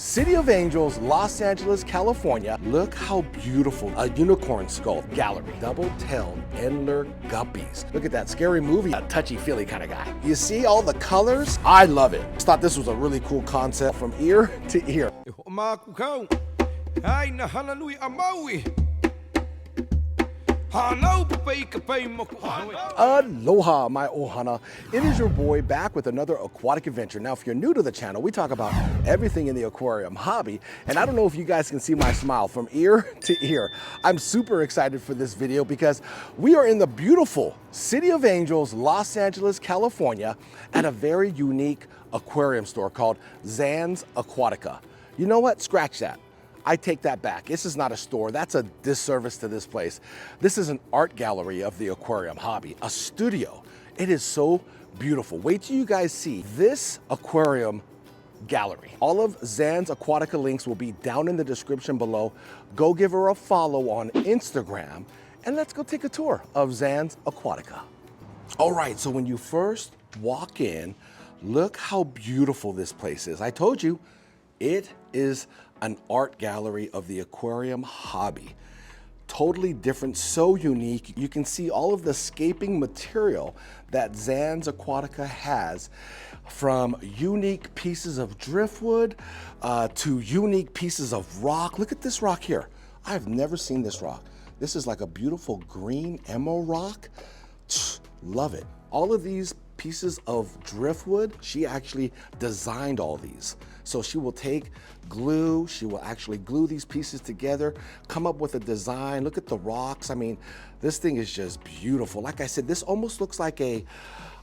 City of Angels, Los Angeles, California. Look how beautiful a unicorn skull gallery. Double-tailed endler guppies. Look at that scary movie, a touchy-feely kind of guy. You see all the colors? I love it. Just thought this was a really cool concept from ear to ear. Aloha, my ohana. It is your boy back with another aquatic adventure. Now, if you're new to the channel, we talk about everything in the aquarium hobby. And I don't know if you guys can see my smile from ear to ear. I'm super excited for this video because we are in the beautiful City of Angels, Los Angeles, California, at a very unique aquarium store called Zans Aquatica. You know what? Scratch that. I take that back. This is not a store. That's a disservice to this place. This is an art gallery of the aquarium hobby, a studio. It is so beautiful. Wait till you guys see this aquarium gallery. All of Zans Aquatica links will be down in the description below. Go give her a follow on Instagram and let's go take a tour of Zans Aquatica. All right, so when you first walk in, look how beautiful this place is. I told you, it is an art gallery of the aquarium hobby. Totally different, so unique. You can see all of the scaping material that Zans Aquatica has, from unique pieces of driftwood to unique pieces of rock. Look at this rock here. I've never seen this rock. This is like a beautiful green emerald rock. Love it. All of these pieces of driftwood, she actually designed all these. So she will take glue, she will actually glue these pieces together, come up with a design. Look at the rocks. I mean, this thing is just beautiful. Like I said, this almost looks like a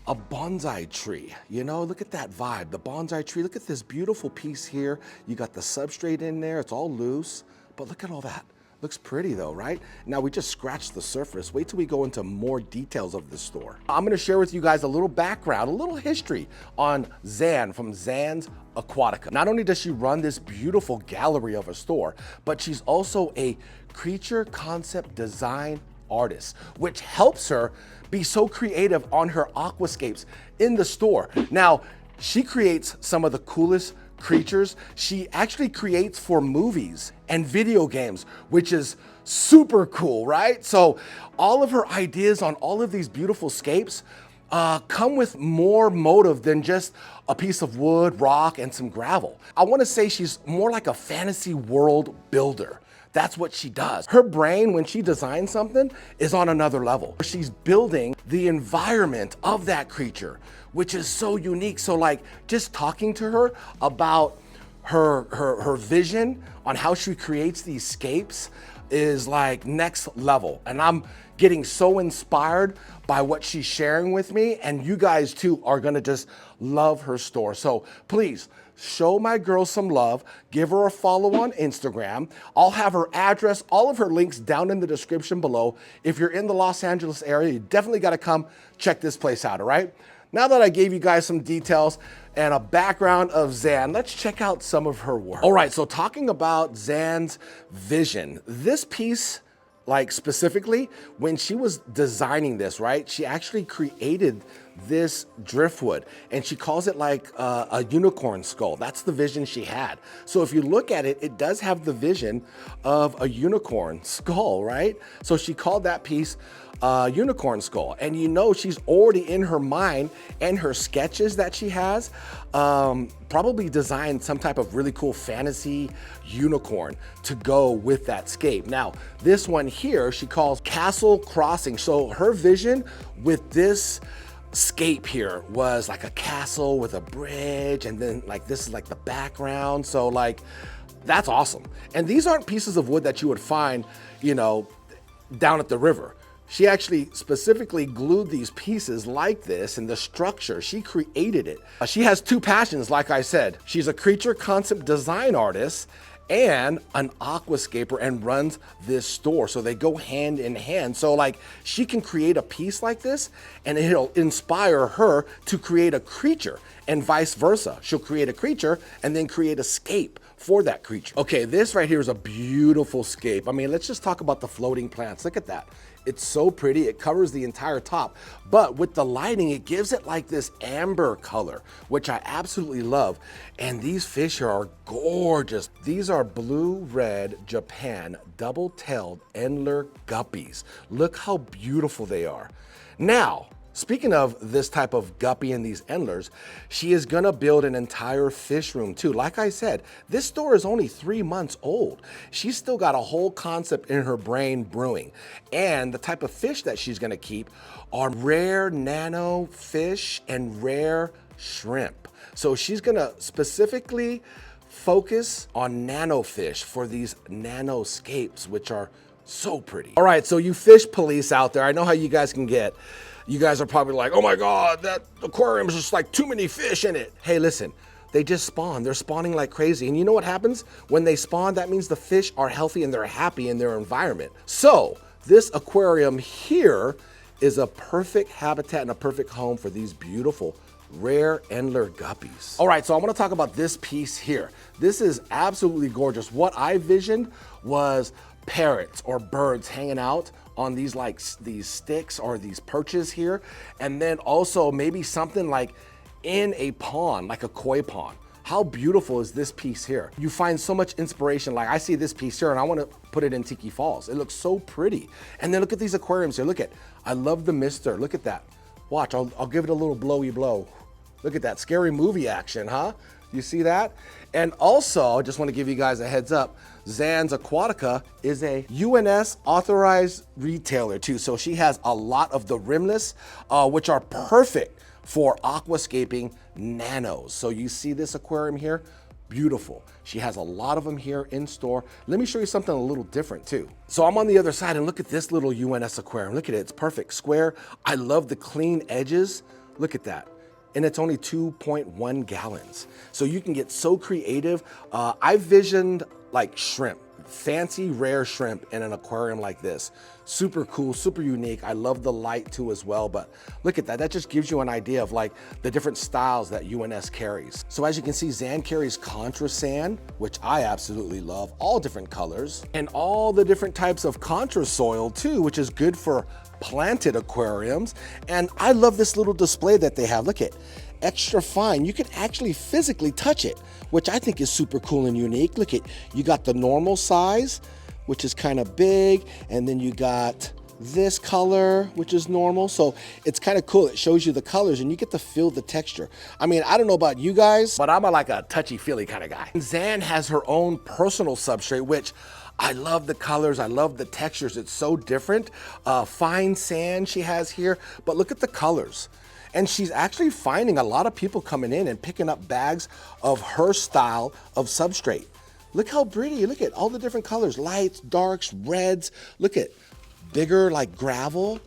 bonsai tree. You know, look at that vibe, the bonsai tree. Look at this beautiful piece here. You got the substrate in there, it's all loose, but look at all that. Looks pretty though, right? Now we just scratched the surface. Wait till we go into more details of the store. I'm gonna share with you guys a little background, a little history on Zan from Zans Aquatica. Not only does she run this beautiful gallery of a store, but she's also a creature concept design artist, which helps her be so creative on her aquascapes in the store. Now, she creates some of the coolest creatures. She actually creates for movies and video games, which is super cool, right? So all of her ideas on all of these beautiful scapes come with more motive than just a piece of wood, rock, and some gravel. I want to say she's more like a fantasy world builder. That's what she does. Her brain, when she designs something, is on another level. She's building the environment of that creature, which is so unique. So like just talking to her about her vision on how she creates these scapes is like next level. And I'm getting so inspired by what she's sharing with me, and you guys too are gonna just love her store. So please, show my girl some love, give her a follow on Instagram. I'll have her address, all of her links down in the description below. If you're in the Los Angeles area, you definitely gotta come check this place out, all right? Now that I gave you guys some details and a background of Zan, let's check out some of her work. All right, so talking about Zan's vision, this piece, like specifically, when she was designing this, right, she actually created this driftwood and she calls it like a unicorn skull. That's the vision she had. So if you look at it, it does have the vision of a unicorn skull, right? So she called that piece unicorn skull. And you know, she's already in her mind and her sketches that she has probably designed some type of really cool fantasy unicorn to go with that scape. Now, this one here, she calls Castle Crossing. So her vision with this scape here was like a castle with a bridge, and then like this is like the background. So like, that's awesome. And these aren't pieces of wood that you would find, you know, down at the river. She actually specifically glued these pieces like this, and the structure, she created it. She has two passions, like I said. She's a creature concept design artist and an aquascaper, and runs this store. So they go hand in hand. So like, she can create a piece like this and it'll inspire her to create a creature, and vice versa. She'll create a creature and then create a scape for that creature. Okay, this right here is a beautiful scape. I mean, let's just talk about the floating plants. Look at that. It's so pretty. It covers the entire top, but with the lighting, it gives it like this amber color, which I absolutely love. And these fish here are gorgeous. These are blue-red Japan double-tailed endler guppies. Look how beautiful they are. Now, speaking of this type of guppy and these endlers, she is gonna build an entire fish room too. Like I said, this store is only 3 months old. She's still got a whole concept in her brain brewing. And the type of fish that she's gonna keep are rare nano fish and rare shrimp. So she's gonna specifically focus on nano fish for these nano scapes, which are so pretty. All right, so you fish police out there, I know how you guys can get. You guys are probably like, oh my God, that aquarium is just like too many fish in it. Hey, listen, they just spawn. They're spawning like crazy. And you know what happens? When they spawn, that means the fish are healthy and they're happy in their environment. So this aquarium here is a perfect habitat and a perfect home for these beautiful rare endler guppies. All right, so I want to talk about this piece here. This is absolutely gorgeous. What I visioned was parrots or birds hanging out on these these sticks or these perches here, and then also maybe something like in a pond, like a koi pond. How beautiful is this piece here? You find so much inspiration. Like I see this piece here and I want to put it in Tiki Falls. It looks so pretty. And then look at these aquariums here. Look at, I love the mister. Look at that. Watch, I'll give it a little blowy blow. Look at that, scary movie action, huh? You see that? And also, I just want to give you guys a heads up, Zans Aquatica is a UNS authorized retailer too. So she has a lot of the rimless, which are perfect for aquascaping nanos. So you see this aquarium here? Beautiful. She has a lot of them here in store. Let me show you something a little different too. So I'm on the other side and look at this little UNS aquarium. Look at it, it's perfect, square. I love the clean edges. Look at that. And it's only 2.1 gallons. So you can get so creative. I visioned like shrimp, fancy rare shrimp in an aquarium like this. Super cool, super unique. I love the light too as well, but look at that. That just gives you an idea of like the different styles that UNS carries. So as you can see, Zan carries contra sand, which I absolutely love, all different colors, and all the different types of contra soil too, which is good for planted aquariums. And I love this little display that they have. Look at extra fine. You can actually physically touch it, which I think is super cool and unique. Look at, you got the normal size, which is kind of big, and then you got this color, which is normal. So it's kind of cool. It shows you the colors and you get to feel the texture. I mean, I don't know about you guys, but I'm like a touchy-feely kind of guy. Zan has her own personal substrate, which I love the colors, I love the textures. It's so different. Fine sand she has here, but look at the colors. And she's actually finding a lot of people coming in and picking up bags of her style of substrate. Look how pretty, look at all the different colors, lights, darks, reds. Look at bigger like gravel,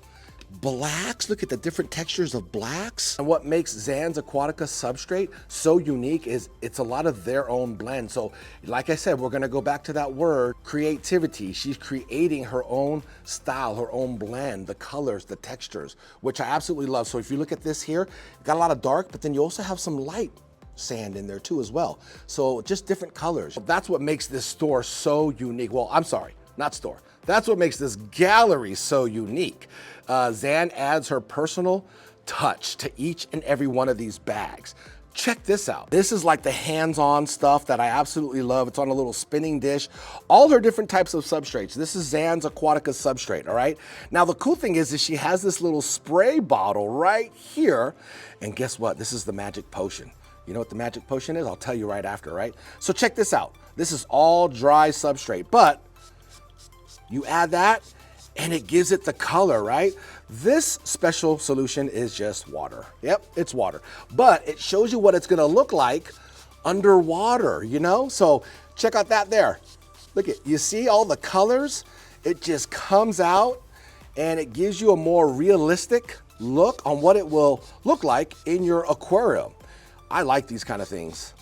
blacks. Look at the different textures of blacks. And what makes Zans Aquatica substrate so unique is it's a lot of their own blend. So like I said, we're gonna go back to that word, creativity. She's creating her own style, her own blend, the colors, the textures, which I absolutely love. So if you look at this here, got a lot of dark, but then you also have some light sand in there too as well. So just different colors. That's what makes this store so unique. Well, I'm sorry, not store. That's what makes this gallery so unique. Zan adds her personal touch to each and every one of these bags. Check this out. This is like the hands-on stuff that I absolutely love. It's on a little spinning dish. All her different types of substrates. This is Zans Aquatica substrate, all right? Now the cool thing is she has this little spray bottle right here. And guess what? This is the magic potion. You know what the magic potion is? I'll tell you right after, right? So check this out. This is all dry substrate, but you add that and it gives it the color, right? This special solution is just water. Yep, it's water. But it shows you what it's gonna look like underwater, you know? So check out that there. Look at, you see all the colors? It just comes out and it gives you a more realistic look on what it will look like in your aquarium. I like these kind of things.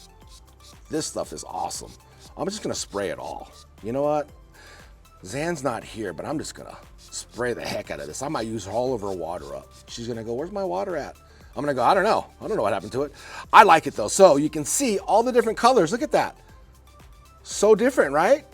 This stuff is awesome. I'm just gonna spray it all. You know what? Zan's not here, but I'm just gonna spray the heck out of this. I might use all of her water up. She's gonna go, where's my water at? I'm gonna go, I don't know what happened to it. I like it though. So you can see all the different colors. Look at that. So different, right?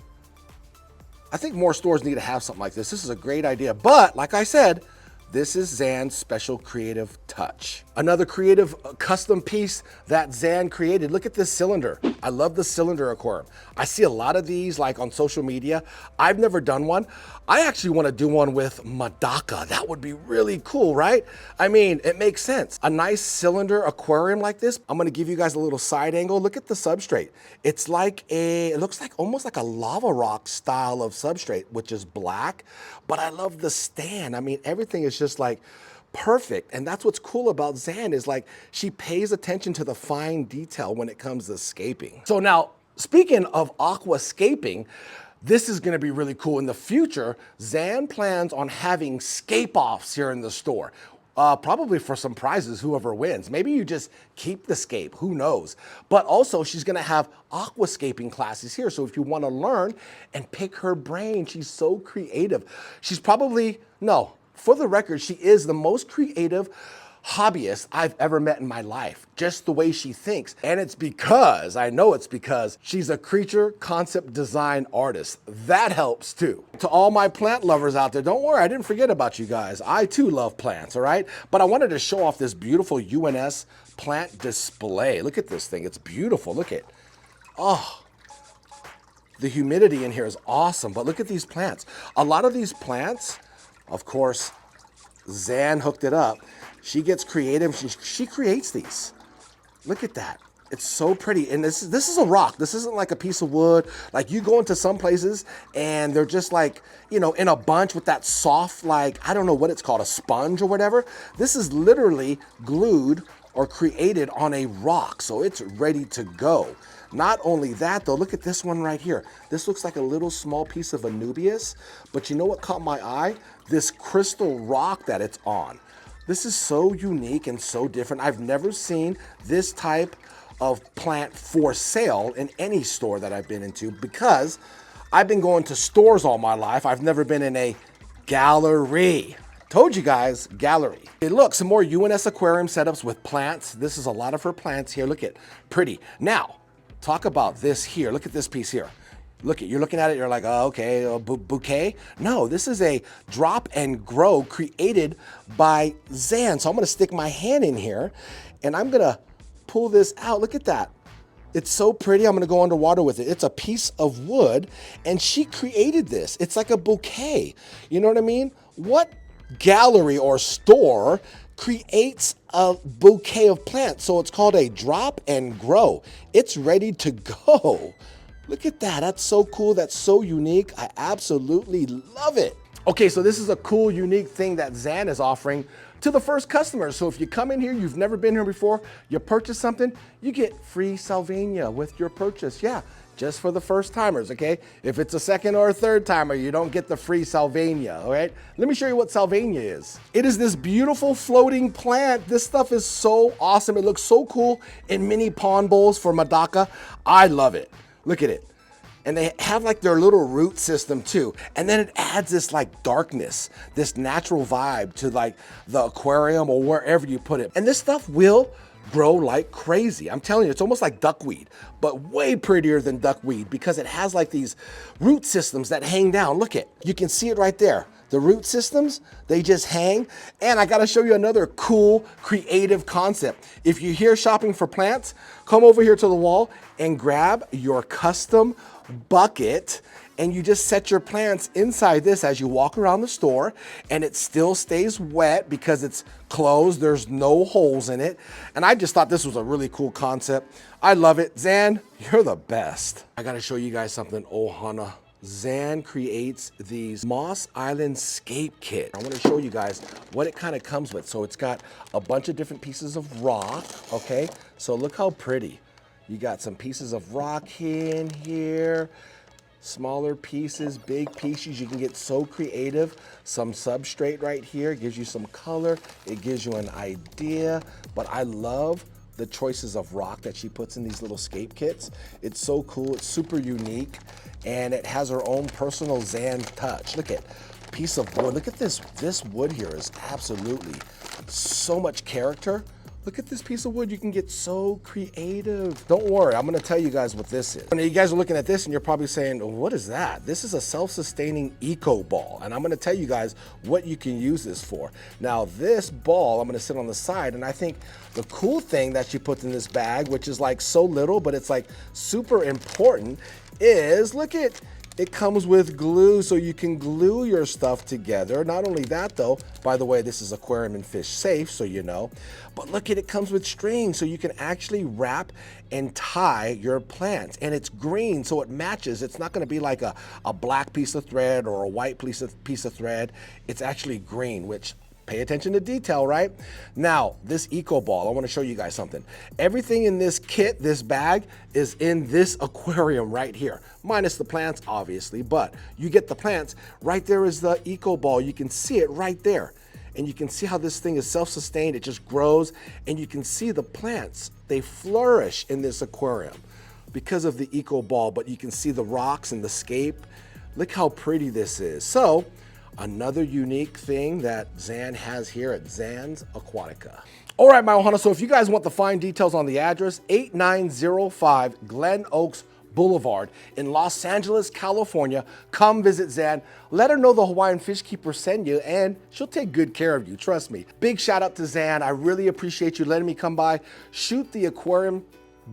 I think more stores need to have something like this. This is a great idea. But like I said, this is Zan's special creative touch. Another creative custom piece that Zan created. Look at this cylinder. I love the cylinder aquarium. I see a lot of these like on social media. I've never done one. I actually want to do one with Medaka. That would be really cool, right? I mean, it makes sense. A nice cylinder aquarium like this. I'm going to give you guys a little side angle. Look at the substrate. It's like it looks like almost like a lava rock style of substrate, which is black, but I love the stand. I mean, everything is just like perfect. And that's what's cool about Zan is like she pays attention to the fine detail when it comes to scaping. So now, speaking of aquascaping, this is gonna be really cool. In the future, Zan plans on having scape-offs here in the store. Probably for some prizes, whoever wins. Maybe you just keep the scape, who knows? But also she's gonna have aquascaping classes here. So if you wanna learn and pick her brain, she's so creative. She's probably, no, for the record, she is the most creative hobbyist I've ever met in my life, just the way she thinks. And it's because, I know it's because she's a creature concept design artist. That helps too. To all my plant lovers out there, don't worry, I didn't forget about you guys. I too love plants, all right? But I wanted to show off this beautiful UNS plant display. Look at this thing, it's beautiful, look at, oh. The humidity in here is awesome, but look at these plants. A lot of these plants, of course, Zan hooked it up. She gets creative, she creates these. Look at that. It's so pretty. And this is a rock. This isn't like a piece of wood. Like you go into some places and they're just like, you know, in a bunch with that soft, like, I don't know what it's called, a sponge or whatever. This is literally glued or created on a rock. So it's ready to go. Not only that though, look at this one right here. This looks like a little small piece of Anubias, but you know what caught my eye? This crystal rock that it's on. This is so unique and so different. I've never seen this type of plant for sale in any store that I've been into because I've been going to stores all my life. I've never been in a gallery. Told you guys, gallery. Hey, look, some more UNS aquarium setups with plants. This is a lot of her plants here. Look at, pretty. Now, talk about this here. Look at this piece here. Look at, you're looking at it, you're like, oh, okay, a bouquet. No, this is a drop and grow created by Zan. So I'm gonna stick my hand in here and I'm gonna pull this out. Look at that. It's so pretty. I'm gonna go underwater with it. It's a piece of wood and she created this. It's like a bouquet. You know what I mean? What gallery or store creates a bouquet of plants? So it's called a drop and grow. It's ready to go. Look at that, that's so cool, that's so unique. I absolutely love it. Okay, so this is a cool, unique thing that Zan is offering to the first customers. So if you come in here, you've never been here before, you purchase something, you get free Salvinia with your purchase. Yeah, just for the first timers, okay? If it's a second or a third timer, you don't get the free Salvinia, all right? Let me show you what Salvinia is. It is this beautiful floating plant. This stuff is so awesome. It looks so cool in mini pond bowls for Medaka. I love it. Look at it. And they have like their little root system too. And then it adds this like darkness, this natural vibe to like the aquarium or wherever you put it. And this stuff will grow like crazy. I'm telling you, it's almost like duckweed, but way prettier than duckweed because it has like these root systems that hang down. Look at, you can see it right there. The root systems, they just hang. And I gotta show you another cool, creative concept. If you're here shopping for plants, come over here to the wall and grab your custom bucket and you just set your plants inside this as you walk around the store and it still stays wet because it's closed, there's no holes in it. And I just thought this was a really cool concept. I love it. Zan, you're the best. I gotta show you guys something, Ohana. Zan creates these Moss Island scape kit. I want to show you guys what it kind of comes with. So it's got a bunch of different pieces of rock, okay? So look how pretty. You got some pieces of rock in here, smaller pieces, big pieces. You can get so creative. Some substrate right here gives you some color. It gives you an idea, but I love the choices of rock that she puts in these little scape kits. It's so cool, it's super unique, and it has her own personal Zan touch. Look at piece of wood. Look at this. This wood here is absolutely so much character. Look at this piece of wood. You can get so creative. Don't worry, I'm gonna tell you guys what this is. And you guys are looking at this and you're probably saying, well, what is that? This is a self-sustaining eco ball. And I'm gonna tell you guys what you can use this for. Now this ball, I'm gonna sit on the side, and I think the cool thing that she puts in this bag, which is like so little, but it's like super important, is look at, it comes with glue, so you can glue your stuff together. Not only that though, by the way, this is aquarium and fish safe, so you know, but look at it comes with string, so you can actually wrap and tie your plants. And it's green, so it matches. It's not gonna be like a black piece of thread or a white piece of thread. It's actually green, which, pay attention to detail, right? Now, this eco ball, I wanna show you guys something. Everything in this kit, this bag, is in this aquarium right here, minus the plants, obviously, but you get the plants. Right there is the eco ball. You can see it right there. And you can see how this thing is self-sustained. It just grows, and you can see the plants. They flourish in this aquarium because of the eco ball, but you can see the rocks and the scape. Look how pretty this is. So, another unique thing that Zan has here at Zans Aquatica. All right, my ohana, so if you guys want the fine details on the address, 8905 Glen Oaks Boulevard in Los Angeles, California, come visit Zan. Let her know the Hawaiian Fish Keeper sent you, and she'll take good care of you, trust me. Big shout out to Zan. I really appreciate you letting me come by, shoot the aquarium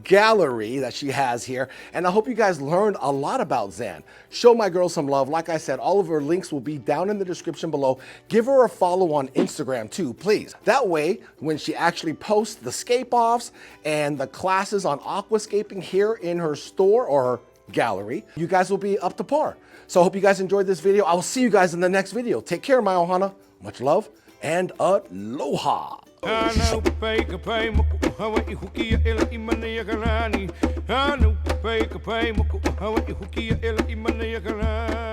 gallery that she has here, and I hope you guys learned a lot about Zan. Show my girl some love. Like I said, all of her links will be down in the description below. Give her a follow on Instagram too, please. That way, when she actually posts the scape offs and the classes on aquascaping here in her store or her gallery, you guys will be up to par. So I hope you guys enjoyed this video. I will see you guys in the next video. Take care, my ohana. Much love and aloha. Ano kapay kapay mo ko hawa ihukia ela imana yakalani. Ano kapay kapay mo ko hawa ihukia ela imana yakalani.